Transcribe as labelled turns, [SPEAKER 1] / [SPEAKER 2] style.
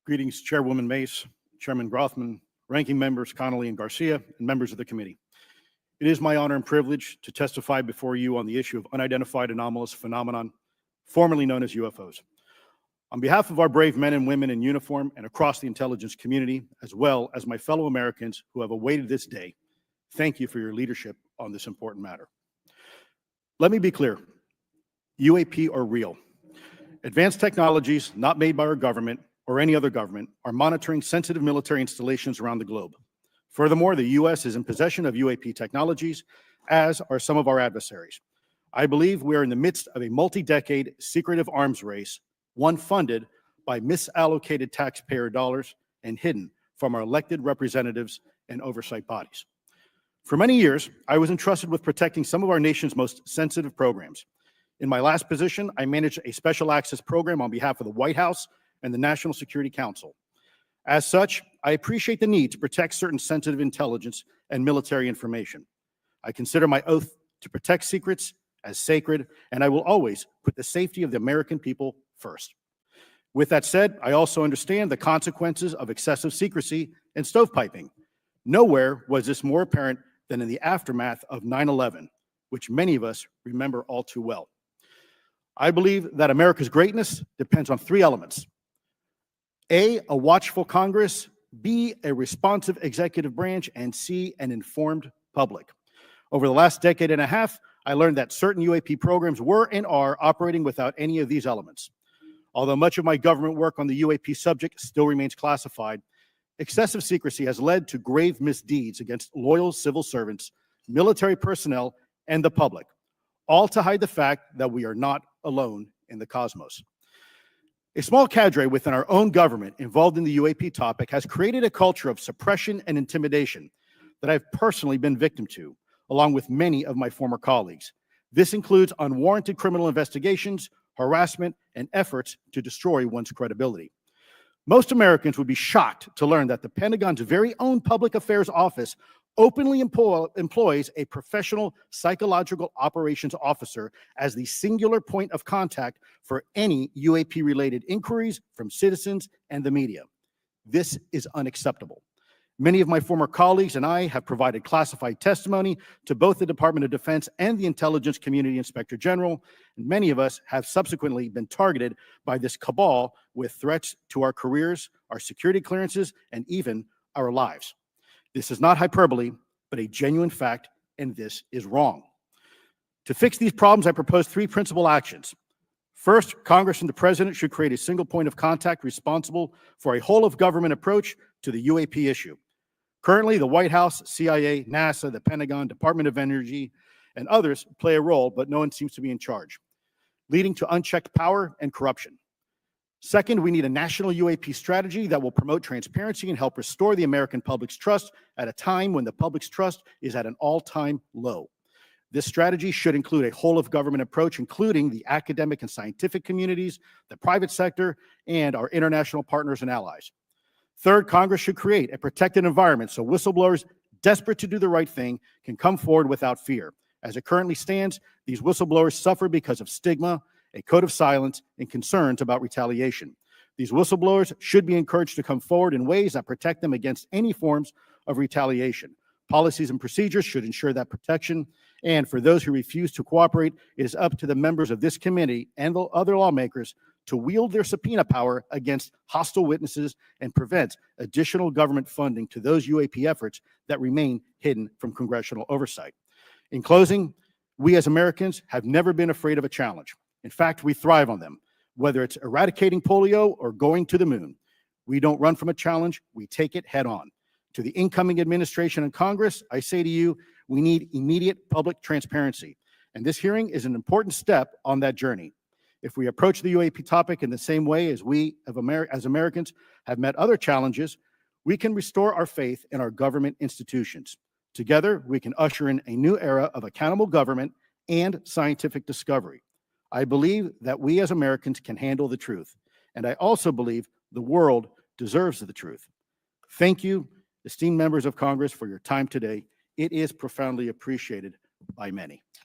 [SPEAKER 1] Greetings, Chairwoman Mace, Chairman Grothman, Ranking Members Connolly and Garcia, and members of the committee. It is my honor and privilege to testify before you on the issue of unidentified anomalous phenomenon, formerly known as UFOs. On behalf of our brave men and women in uniform and across the intelligence community, as well as my fellow Americans who have awaited this day, thank you for your leadership on this important matter. Let me be clear, UAP are real. Advanced technologies not made by our government or any other government are monitoring sensitive military installations around the globe. Furthermore, the U.S. is in possession of UAP technologies, as are some of our adversaries. I believe we are in the midst of a multi-decade secretive arms race, one funded by misallocated taxpayer dollars and hidden from our elected representatives and oversight bodies. For many years, I was entrusted with protecting some of our nation's most sensitive programs. In my last position, I managed a special access program on behalf of the White House and the National Security Council. As such, I appreciate the need to protect certain sensitive intelligence and military information. I consider my oath to protect secrets as sacred, and I will always put the safety of the American people first. With that said, I also understand the consequences of excessive secrecy and stovepiping. Nowhere was this more apparent than in the aftermath of 9/11, which many of us remember all too well. I believe that America's greatness depends on three elements: A, a watchful Congress; B, a responsive executive branch; and C, an informed public. Over the last decade and a half, I learned that certain UAP programs were and are operating without any of these elements. Although much of my government work on the UAP subject still remains classified, excessive secrecy has led to grave misdeeds against loyal civil servants, military personnel, and the public, all to hide the fact that we are not alone in the cosmos. A small cadre within our own government involved in the UAP topic has created a culture of suppression and intimidation that I've personally been victim to, along with many of my former colleagues. This includes unwarranted criminal investigations, harassment, and efforts to destroy one's credibility. Most Americans would be shocked to learn that the Pentagon's very own Public Affairs Office openly employs a professional psychological operations officer as the singular point of contact for any UAP-related inquiries from citizens and the media. This is unacceptable. Many of my former colleagues and I have provided classified testimony to both the Department of Defense and the Intelligence Community Inspector General, and many of us have subsequently been targeted by this cabal with threats to our careers, our security clearances, and even our lives. This is not hyperbole, but a genuine fact, and this is wrong. To fix these problems, I propose three principal actions. First, Congress and the President should create a single point of contact responsible for a whole-of-government approach to the UAP issue. Currently, the White House, CIA, NASA, the Pentagon, Department of Energy, and others play a role, but no one seems to be in charge, leading to unchecked power and corruption. Second, we need a national UAP strategy that will promote transparency and help restore the American public's trust at a time when the public's trust is at an all-time low. This strategy should include a whole-of-government approach, including the academic and scientific communities, the private sector, and our international partners and allies. Third, Congress should create a protected environment so whistleblowers desperate to do the right thing can come forward without fear. As it currently stands, these whistleblowers suffer because of stigma, a code of silence, and concerns about retaliation. These whistleblowers should be encouraged to come forward in ways that protect them against any forms of retaliation. Policies and procedures should ensure that protection, and for those who refuse to cooperate, it is up to the members of this committee and the other lawmakers to wield their subpoena power against hostile witnesses and prevent additional government funding to those UAP efforts that remain hidden from congressional oversight. In closing, we as Americans have never been afraid of a challenge. In fact, we thrive on them, whether it's eradicating polio or going to the moon. We don't run from a challenge, we take it head on. To the incoming administration and Congress, I say to you, we need immediate public transparency, and this hearing is an important step on that journey. If we approach the UAP topic in the same way as we as Americans have met other challenges, we can restore our faith in our government institutions. Together, we can usher in a new era of accountable government and scientific discovery. I believe that we as Americans can handle the truth, and I also believe the world deserves the truth. Thank you, esteemed members of Congress, for your time today. It is profoundly appreciated by many.